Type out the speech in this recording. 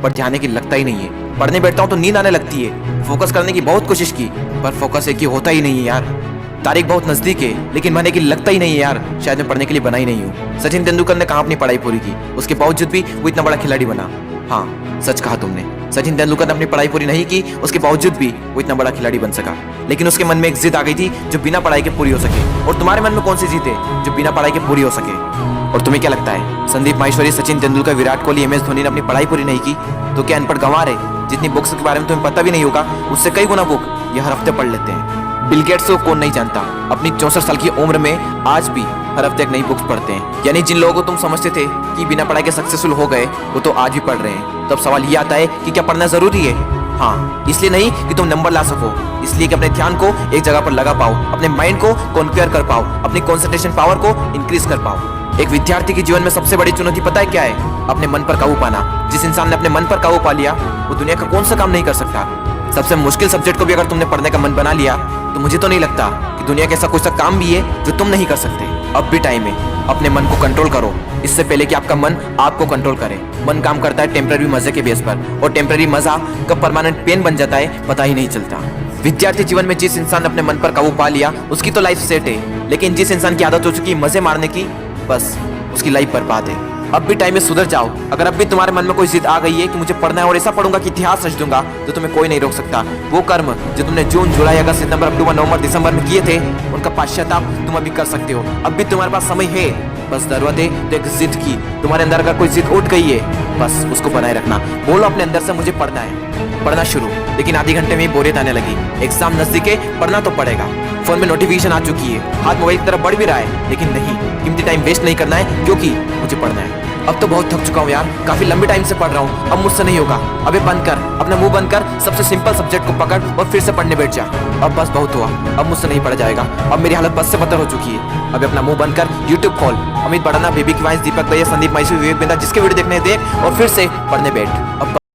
पर ध्यान है कि लगता ही नहीं है। पढ़ने बैठता हूँ तो नींद आने लगती है। फोकस करने की बहुत कोशिश की पर फोकस है कि होता ही नहीं है यार। तारीख बहुत नजदीक है लेकिन मन है कि लगता ही नहीं है यार, शायद मैं पढ़ने के लिए बना ही नहीं हूँ। सचिन तेंदुलकर ने कहाँ अपनी पढ़ाई पूरी की, उसके बावजूद भी वो इतना बड़ा खिलाड़ी बना। हाँ सच कहा तुमने, सचिन तेंदुलकर ने अपनी पढ़ाई पूरी नहीं की, उसके बावजूद भी वो इतना बड़ा खिलाड़ी बन सका। लेकिन उसके मन में एक जिद आ गई थी जो बिना पढ़ाई के पूरी हो सके। और तुम्हारे मन में कौन सी जिद है जो बिना पढ़ाई के पूरी हो सके? और तुम्हें क्या लगता है संदीप माहेश्वरी, सचिन तेंदुलकर, विराट कोहली, MS धोनी ने अपनी पढ़ाई पूरी नहीं की तो क्या अनपढ़ गंवार है? जितनी बुक्स के बारे में तुम्हें पता भी नहीं होगा उससे कई गुना बुक ये हर हफ्ते पढ़ लेते हैं। बिल गेट्स को कौन नहीं जानता, अपनी 64 साल की उम्र में आज भी हर हफ्ते एक नई बुक्स पढ़ते हैं। यानी जिन लोगों को तुम समझते थे कि बिना पढ़ाई के सक्सेसफुल हो गए वो तो आज भी पढ़ रहे हैं। तब सवाल ये आता है कि क्या पढ़ना जरूरी है? हाँ, इसलिए नहीं कि तुम नंबर ला सको, इसलिए कि अपने ध्यान को एक जगह पर लगा पाओ, अपने माइंड को कॉन्क्वेयर कर पाओ, अपनी कॉन्सेंट्रेशन पावर को इंक्रीज कर पाओ। एक विद्यार्थी के जीवन में सबसे बड़ी चुनौती पता है क्या है? अपने मन पर काबू पाना। जिस इंसान ने अपने मन पर काबू पा लिया वो दुनिया का कौन सा काम नहीं कर सकता। सबसे मुश्किल सब्जेक्ट को भी अगर तुमने पढ़ने का मन बना लिया तो मुझे तो नहीं लगता कि दुनिया के ऐसा कुछ काम भी है जो तुम नहीं कर सकते। अब भी टाइम है, अपने मन को कंट्रोल करो इससे पहले कि आपका मन आपको कंट्रोल करे। मन काम करता है टेम्पररी मजे के बेस पर, और टेम्पररी मजा कब परमानेंट पेन बन जाता है पता ही नहीं चलता। विद्यार्थी जीवन में जिस इंसान ने अपने मन पर काबू पा लिया उसकी तो लाइफ सेट है, लेकिन जिस इंसान की आदत हो चुकी है मजे मारने की, बस उसकी लाइफ बर्बाद है। अब भी टाइम में सुधर जाओ। अगर अब भी तुम्हारे मन में कोई जिद आ गई है कि मुझे पढ़ना है और ऐसा पढ़ूंगा कि इतिहास रच दूंगा तो तुम्हें कोई नहीं रोक सकता। वो कर्म जो तुमने जून, जुलाई, अगस्त, सितंबर, अक्टूबर, नवंबर, दिसंबर में किए थे उनका पश्चाताप तुम अभी कर सकते हो। अब भी तुम्हारे पास समय है, बस जरूरत है तो एक जिद की। तुम्हारे अंदर अगर कोई जिद उठ गई है बस उसको बनाए रखना। बोलो अपने अंदर से मुझे पढ़ना है, पढ़ना शुरू। लेकिन आधे घंटे में ही बोरियत आने लगी, एग्जाम नजदीक है, पढ़ना तो पड़ेगा। फोन में नोटिफिकेशन आ चुकी है, हाथ मोबाइल की तरफ बढ़ भी रहा है, लेकिन नहीं, कीमती टाइम वेस्ट नहीं करना है क्योंकि मुझे पढ़ना है। अब तो बहुत थक चुका हूँ यार, काफी लंबे टाइम से पढ़ रहा हूँ, अब मुझसे नहीं होगा। अबे बंद कर, अपना मुंह बंद कर, सबसे सिंपल सब्जेक्ट को पकड़ और फिर से पढ़ने बैठ जा। अब बस बहुत हुआ, अब मुझसे नहीं पढ़ा जाएगा। अब मेरी हालत बस से बदतर हो चुकी है। अब अपना मुंह बंद कर, यूट्यूब खोल, अमित बड़ाना, बेबी की वॉइस, दीपक भैया, संदीप माहेश्वरी, विवेक बिंदा, जिसके वीडियो देखने देख और फिर से पढ़ने बैठ। अब